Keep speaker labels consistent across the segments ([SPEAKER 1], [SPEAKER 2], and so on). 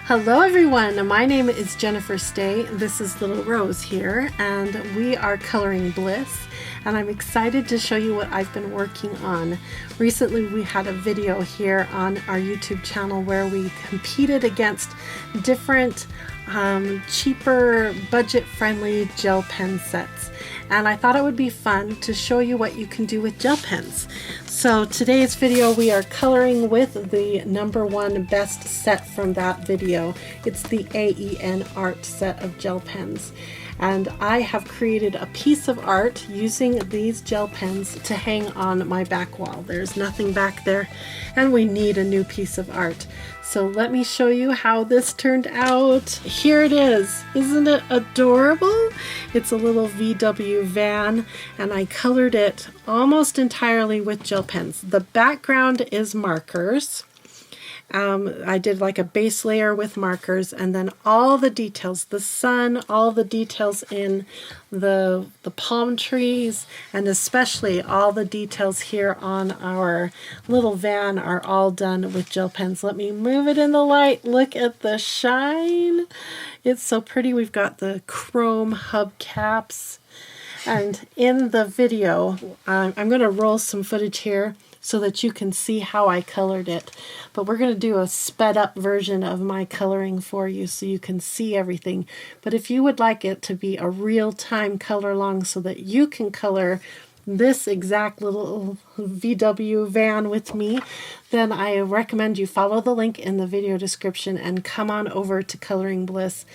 [SPEAKER 1] Hello everyone, my name is Jennifer Stay. This is Little Rose here, and we are Coloring Bliss, and I'm excited to show you what I've been working on. Recently we had a video here on our YouTube channel where we competed against different cheaper, budget-friendly gel pen sets, and I thought it would be fun to show you what you can do with gel pens. So today's video we are coloring with the #1 best set from that video. It's the Aen Art set of gel pens. And I have created a piece of art using these gel pens to hang on my back wall. There's nothing back there and we need a new piece of art. So let me show you how this turned out. Here it is. Isn't it adorable? It's a little VW van and I colored it almost entirely with gel pens. The background is markers. I did like a base layer with markers, and then all the details, the sun, all the details in the palm trees, and especially all the details here on our little van are all done with gel pens. Let me move it in the light. Look at the shine. It's so pretty. We've got the chrome hubcaps. And in the video, I'm going to roll some footage here so that you can see how I colored it. But we're going to do a sped up version of my coloring for you so you can see everything. But if you would like it to be a real-time color along so that you can color this exact little VW van with me, then I recommend you follow the link in the video description and come on over to Coloring Bliss.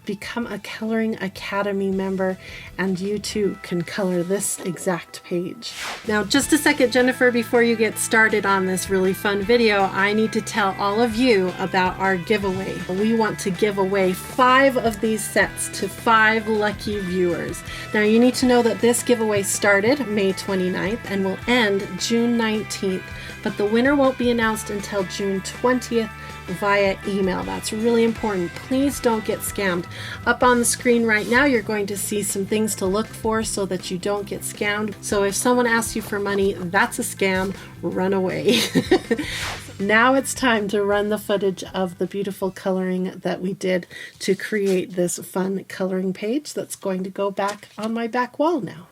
[SPEAKER 1] Become a Coloring Academy member and you too can color this exact page. Now just a second, Jennifer, before you get started on this really fun video, I need to tell all of you about our giveaway. We want to give away 5 of these sets to 5 lucky viewers. Now you need to know that this giveaway started May 29th and will end June 19th, but the winner won't be announced until June 20th via email. That's really important. Please don't get scammed. Up on the screen right now you're going to see some things to look for so that you don't get scammed. So if someone asks you for money, that's a scam. Run away. Now it's time to run the footage of the beautiful coloring that we did to create this fun coloring page that's going to go back on my back wall now.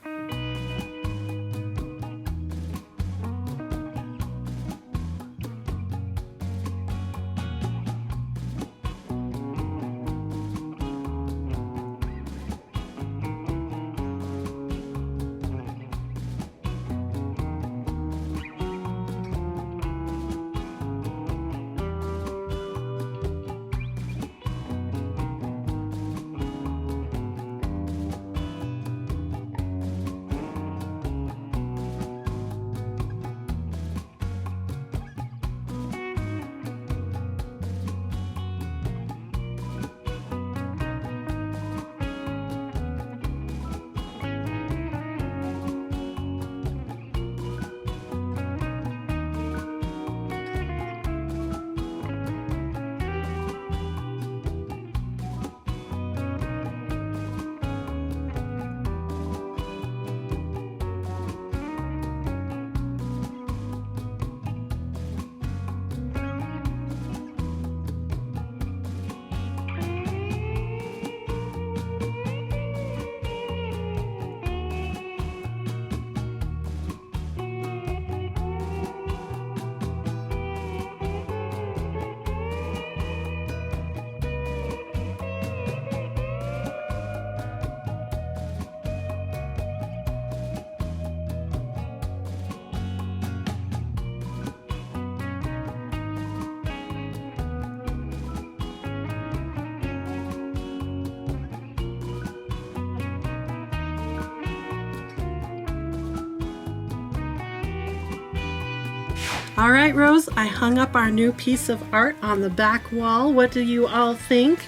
[SPEAKER 1] All right, Rose, I hung up our new piece of art on the back wall. What do you all think?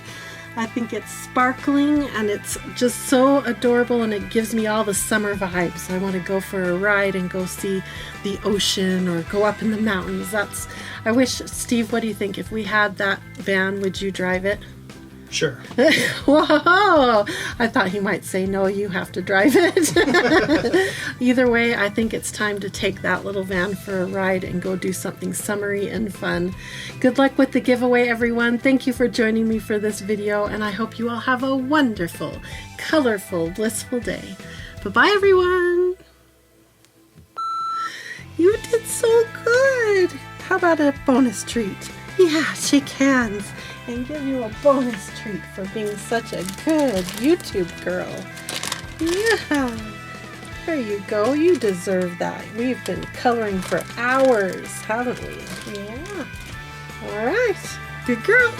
[SPEAKER 1] I think it's sparkling and it's just so adorable and it gives me all the summer vibes. I want to go for a ride and go see the ocean or go up in the mountains. I wish, Steve, what do you think? If we had that van, would you drive it?
[SPEAKER 2] Sure.
[SPEAKER 1] Whoa! I thought he might say, no, you have to drive it. Either way, I think it's time to take that little van for a ride and go do something summery and fun. Good luck with the giveaway, everyone. Thank you for joining me for this video, and I hope you all have a wonderful, colorful, blissful day. Bye-bye, everyone. You did so good. How about a bonus treat? Yeah, shake hands and give you a bonus treat for being such a good YouTube girl. Yeah, there you go. You deserve that. We've been coloring for hours, haven't we? Yeah. All right. Good girl.